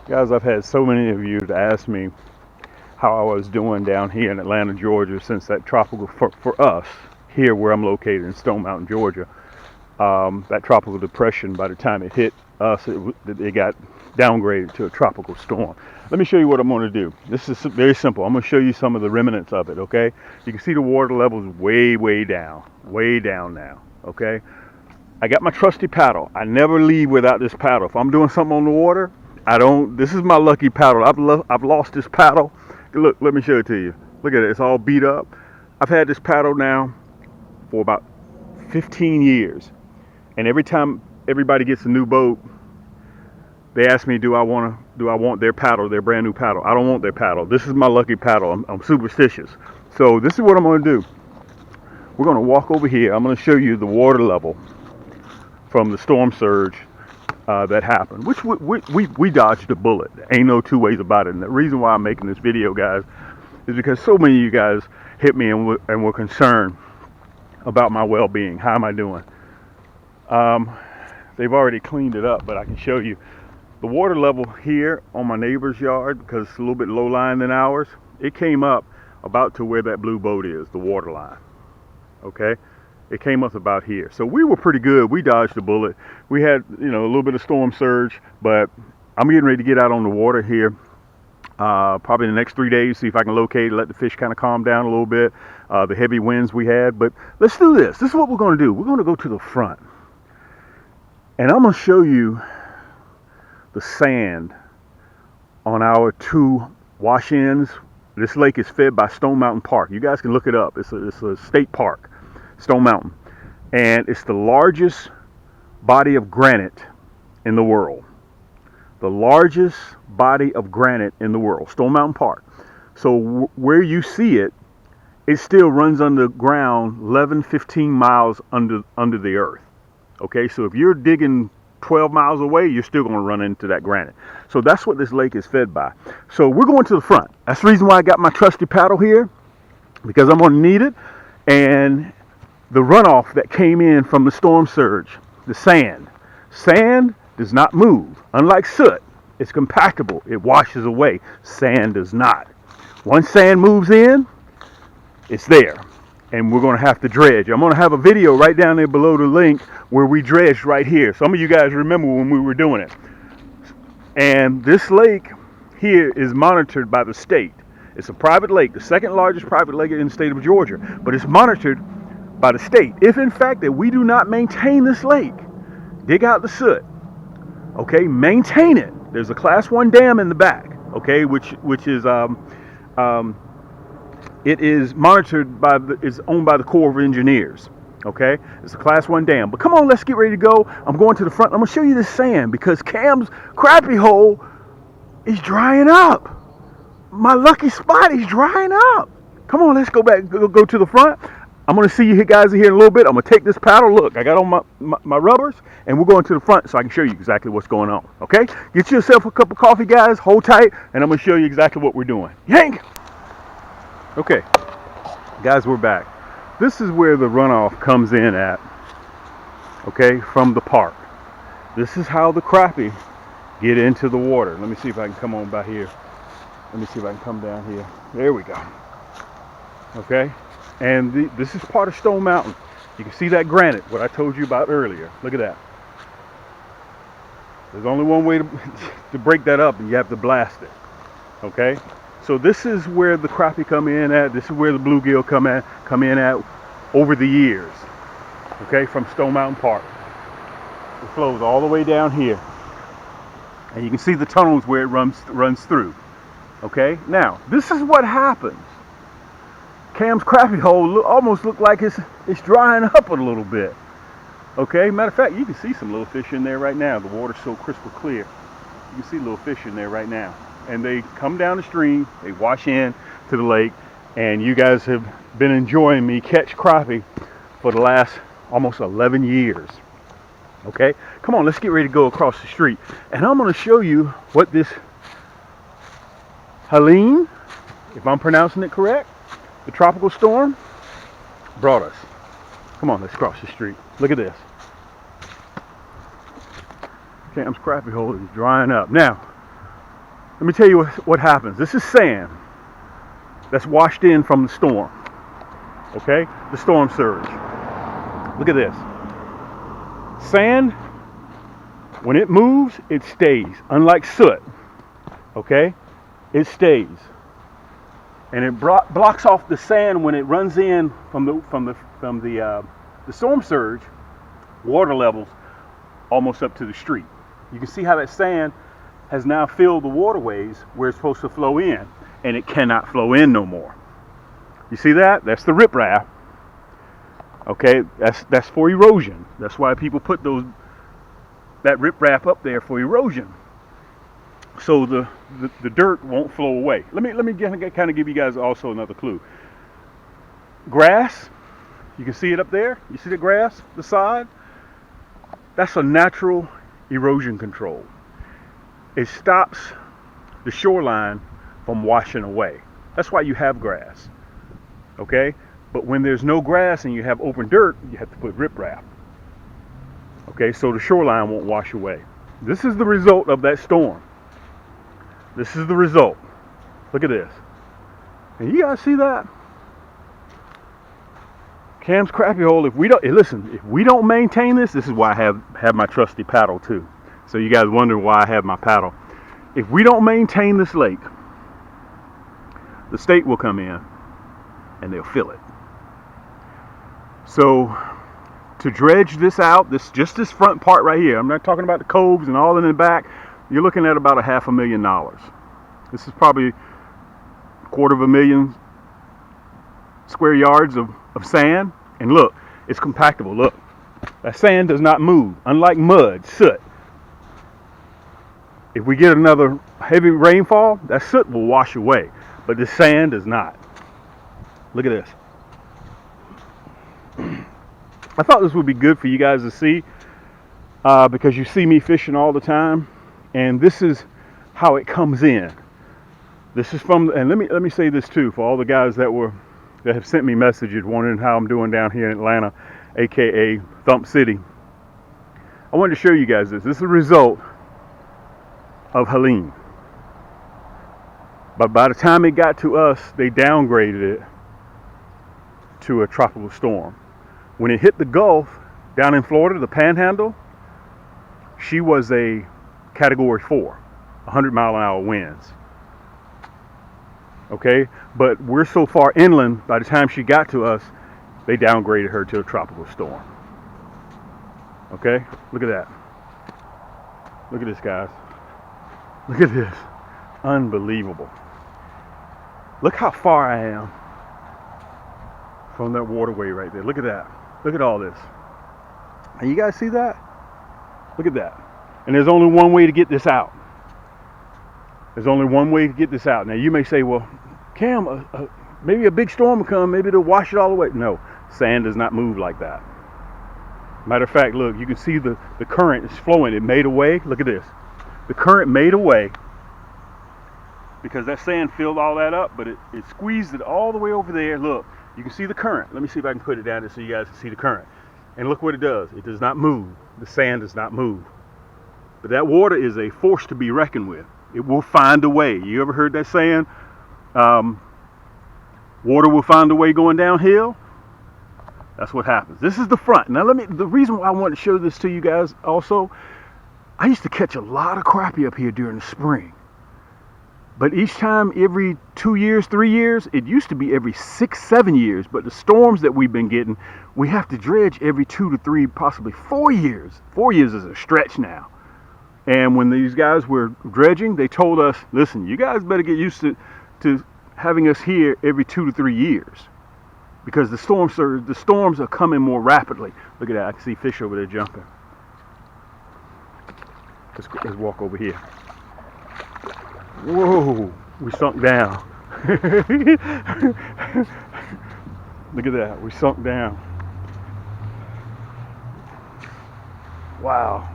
Guys, I've had so many of you to ask me how I was doing down here in Atlanta, Georgia, since that tropical, for us, here where I'm located in Stone Mountain, Georgia, that tropical depression, by the time it hit us, it got downgraded to a tropical storm. Let me show you what I'm going to do. This is very simple. I'm going to show you some of the remnants of it, okay? You can see the water levels way down now, okay? I got my trusty paddle. I never leave without this paddle. If I'm doing something on the water, I don't. This is my lucky paddle. I've lost this paddle. Look, let me show it to you. Look at it. It's all beat up. I've had this paddle now for about 15 years, and every time everybody gets a new boat, they ask me, do I want their paddle, their brand new paddle? I don't want their paddle. This is my lucky paddle. I'm superstitious. So this is what I'm going to do. We're going to walk over here. I'm going to show you the water level from the storm surge that happened, which we dodged a bullet. Ain't no two ways about it. And the reason why I'm making this video, guys, is because so many of you guys hit me and were concerned about my well-being. How am I doing? They've already cleaned it up, but I can show you the water level here on my neighbor's yard, because it's a little bit low lying than ours. It came up about to where that blue boat is, the water line. Okay. It came up about here. So we were pretty good. We dodged a bullet. We had, a little bit of storm surge, but I'm getting ready to get out on the water here probably in the next 3 days, see if I can locate it, let the fish kind of calm down a little bit, the heavy winds we had. But let's do this. This is what we're going to do. We're going to go to the front, and I'm going to show you the sand on our two wash-ins. This lake is fed by Stone Mountain Park. You guys can look it up. It's a state park. Stone Mountain, and it's the largest body of granite in the world. The largest body of granite in the world, Stone Mountain Park. So where you see it, it still runs underground 11, 15 miles under the earth. Okay, so if you're digging 12 miles away, you're still going to run into that granite. So that's what this lake is fed by. So we're going to the front. That's the reason why I got my trusty paddle here, because I'm going to need it. And the runoff that came in from the storm surge, the sand does not move. Unlike soot, it's compactable. It washes away. Sand does not. Once sand moves in, it's there. And we're going to have to dredge. I'm going to have a video right down there below the link where we dredged right here. Some of you guys remember when we were doing it. And this lake here is monitored by the state. It's a private lake, the second largest private lake in the state of Georgia. But it's monitored by the state. If in fact that we do not maintain this lake, dig out the soot, okay, maintain it. There's a class 1 dam in the back, okay, which is it is monitored by is owned by the Corps of Engineers. Okay, it's a class 1 dam. But come on, let's get ready to go. I'm going to the front. I'm gonna show you this sand, because Cam's crappie hole is drying up. My lucky spot is drying up. Come on, let's go back, go to the front. I'm going to see you guys here in a little bit. I'm going to take this paddle. Look, I got on my rubbers, and we're going to the front so I can show you exactly what's going on. Okay? Get yourself a cup of coffee, guys. Hold tight, and I'm going to show you exactly what we're doing. Yank! Okay. Guys, we're back. This is where the runoff comes in at, okay, from the park. This is how the crappie get into the water. Let me see if I can come on by here. Let me see if I can come down here. There we go. Okay? And this is part of Stone Mountain. You can see that granite, what I told you about earlier. Look at that. There's only one way to break that up, and you have to blast it. Okay? So this is where the crappie come in at. This is where the bluegill come in at over the years. Okay? From Stone Mountain Park. It flows all the way down here. And you can see the tunnels where it runs through. Okay? Now, this is what happens. Cam's crappie hole almost look like it's drying up a little bit. Okay, matter of fact, you can see some little fish in there right now. The water's so crystal clear. You can see little fish in there right now. And they come down the stream, they wash in to the lake, and you guys have been enjoying me catch crappie for the last almost 11 years. Okay, come on, let's get ready to go across the street. And I'm going to show you what this Helene, if I'm pronouncing it correct, the tropical storm, brought us. Come on, let's cross the street. Look at this. Cam's crappie hole is drying up. Now, Let me tell you what happens. This is sand that's washed in from the storm. Okay? The storm surge. Look at this. Sand, when it moves, it stays. Unlike soot. Okay? It stays. And it blocks off the sand when it runs in from the storm surge. Water levels almost up to the street. You can see how that sand has now filled the waterways where it's supposed to flow in, and it cannot flow in no more. You see that? That's the riprap. Okay, that's for erosion. That's why people put that riprap up there for erosion, so the dirt won't flow away. Let me kind of give you guys also another clue. Grass, you can see it up there. You see the grass, the side? That's a natural erosion control. It stops the shoreline from washing away. That's why you have grass. Okay? But when there's no grass and you have open dirt, you have to put riprap. Okay, so the shoreline won't wash away. This is the result of that storm. This is the result. Look at this. And you guys see that? Cam's Crappie Hole, if we don't maintain this is why I have my trusty paddle too. So you guys wonder why I have my paddle. If we don't maintain this lake, the state will come in and they'll fill it. So to dredge this out, just this front part right here, I'm not talking about the coves and all in the back, you're looking at about $500,000. This is probably 250,000 square yards of sand. And look, it's compactable. Look, that sand does not move, unlike mud, soot. If we get another heavy rainfall, that soot will wash away, but the sand does not. Look at this. I thought this would be good for you guys to see, because you see me fishing all the time, and this is how it comes in. This is from, and let me say this too, for all the guys that have sent me messages wondering how I'm doing down here in Atlanta, aka Thump City. I wanted to show you guys this. This is a result of Helene. But by the time it got to us, they downgraded it to a tropical storm. When it hit the Gulf down in Florida, the Panhandle, she was a Category 4, 100-mile-an-hour winds. Okay, but we're so far inland, by the time she got to us, they downgraded her to a tropical storm. Okay, look at that. Look at this, guys. Look at this. Unbelievable. Look how far I am from that waterway right there. Look at that. Look at all this. And you guys see that? Look at that. And there's only one way to get this out. There's only one way to get this out. Now you may say, well, Cam, maybe a big storm will come, maybe it'll wash it all away. No, sand does not move like that. Matter of fact, look, you can see the current is flowing. It made a way. Look at this. The current made a way because that sand filled all that up, but it squeezed it all the way over there. Look, you can see the current. Let me see if I can put it down there so you guys can see the current. And look what it does. It does not move. The sand does not move. But that water is a force to be reckoned with. It will find a way. You ever heard that saying? Water will find a way going downhill. That's what happens. This is the front. Now the reason why I want to show this to you guys also, I used to catch a lot of crappie up here during the spring. But each time, every 2 years, 3 years, it used to be every 6, 7 years. But the storms that we've been getting, we have to dredge every 2 to 3, possibly 4 years. 4 years is a stretch now. And when these guys were dredging, they told us, listen, you guys better get used to having us here every 2 to 3 years. Because the storms are coming more rapidly. Look at that, I can see fish over there jumping. Let's walk over here. Whoa, we sunk down. Look at that, we sunk down. Wow,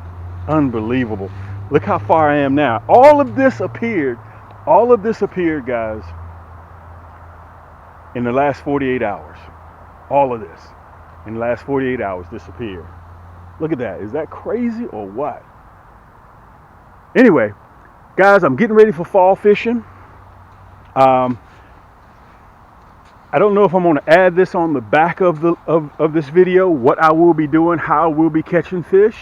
unbelievable. Look how far I am now. All of this appeared, guys, in the last 48 hours. All of this, in the last 48 hours, disappeared. Look at that, is that crazy or what? Anyway, Guys, I'm getting ready for fall fishing. I don't know if I'm going to add this on the back of this video, what I will be doing, how I will be catching fish.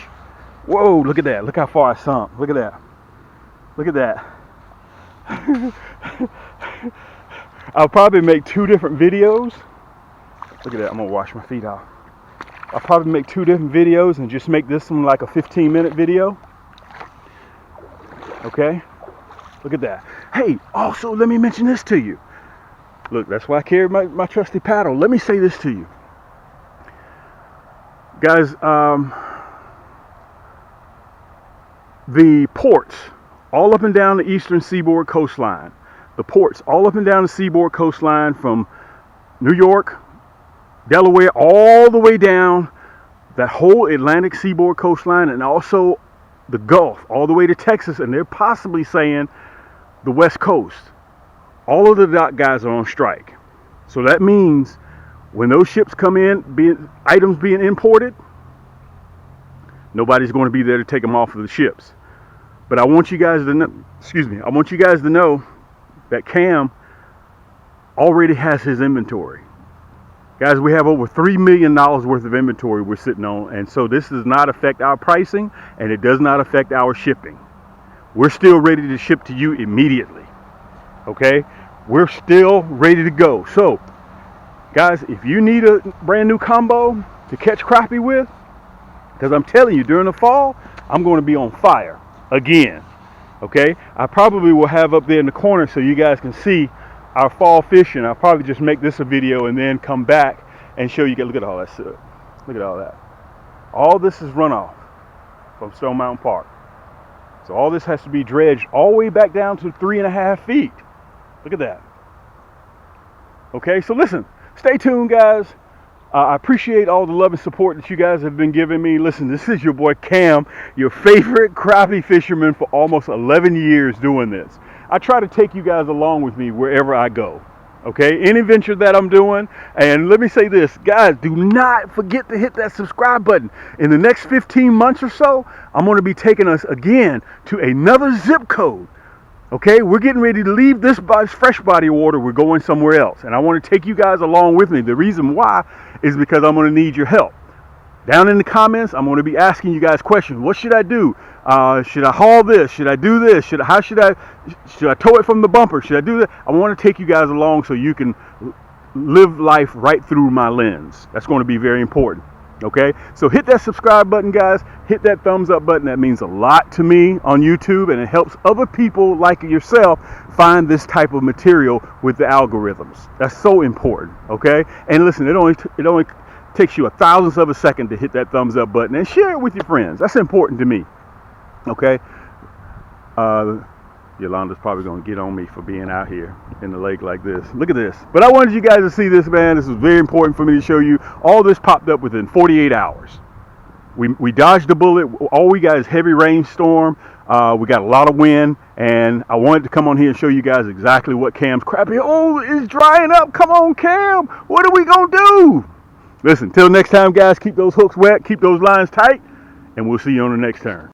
Whoa, look at that. Look how far I sunk. Look at that. Look at that. I'll probably make 2 different videos. Look at that. I'm going to wash my feet off. I'll probably make 2 different videos and just make this one like a 15-minute video. Okay? Look at that. Hey, also let me mention this to you. Look, that's why I carry my trusty paddle. Let me say this to you. Guys, the ports all up and down the eastern seaboard coastline, the ports all up and down the seaboard coastline from New York, Delaware, all the way down that whole Atlantic seaboard coastline, and also the Gulf all the way to Texas, and they're possibly saying the West Coast. All of the dock guys are on strike. So that means when those ships come in, items being imported, nobody's going to be there to take them off of the ships. But I want you guys to know, I want you guys to know that Cam already has his inventory. Guys, we have over $3 million worth of inventory we're sitting on, and so this does not affect our pricing, and it does not affect our shipping. We're still ready to ship to you immediately. Okay? We're still ready to go. So, guys, if you need a brand new combo to catch crappie with, because I'm telling you, during the fall, I'm going to be on fire again. Okay? I probably will have up there in the corner so you guys can see our fall fishing. I'll probably just make this a video and then come back and show you. Look at all that soot. Look at all that. All this is runoff from Stone Mountain Park. So all this has to be dredged all the way back down to 3.5 feet. Look at that. Okay, so listen, stay tuned, guys. I appreciate all the love and support that you guys have been giving me. Listen, this is your boy Cam, your favorite crappie fisherman for almost 11 years doing this. I try to take you guys along with me wherever I go. Okay, any venture that I'm doing. And let me say this, guys, do not forget to hit that subscribe button. In the next 15 months or so, I'm going to be taking us again to another zip code. Okay, we're getting ready to leave this fresh body of water. We're going somewhere else, and I want to take you guys along with me. The reason why is because I'm going to need your help. Down in the comments, I'm going to be asking you guys questions. What should I do? Should I haul this? Should I do this? Should I tow it from the bumper? Should I do that? I want to take you guys along so you can live life right through my lens. That's going to be very important. Okay, so hit that subscribe button, guys. Hit that thumbs up button. That means a lot to me on YouTube, and it helps other people like yourself find this type of material with the algorithms. That's so important. Okay, and listen, it only takes you a thousandth of a second to hit that thumbs up button and share it with your friends. That's important to me. Okay, Yolanda's probably going to get on me for being out here in the lake like this. Look at this. But I wanted you guys to see this, man. This was very important for me to show you. All this popped up within 48 hours. We dodged a bullet. All we got is heavy rainstorm. We got a lot of wind. And I wanted to come on here and show you guys exactly what Cam's crappie. Oh, it's drying up. Come on, Cam. What are we going to do? Listen, till next time, guys, keep those hooks wet. Keep those lines tight. And we'll see you on the next turn.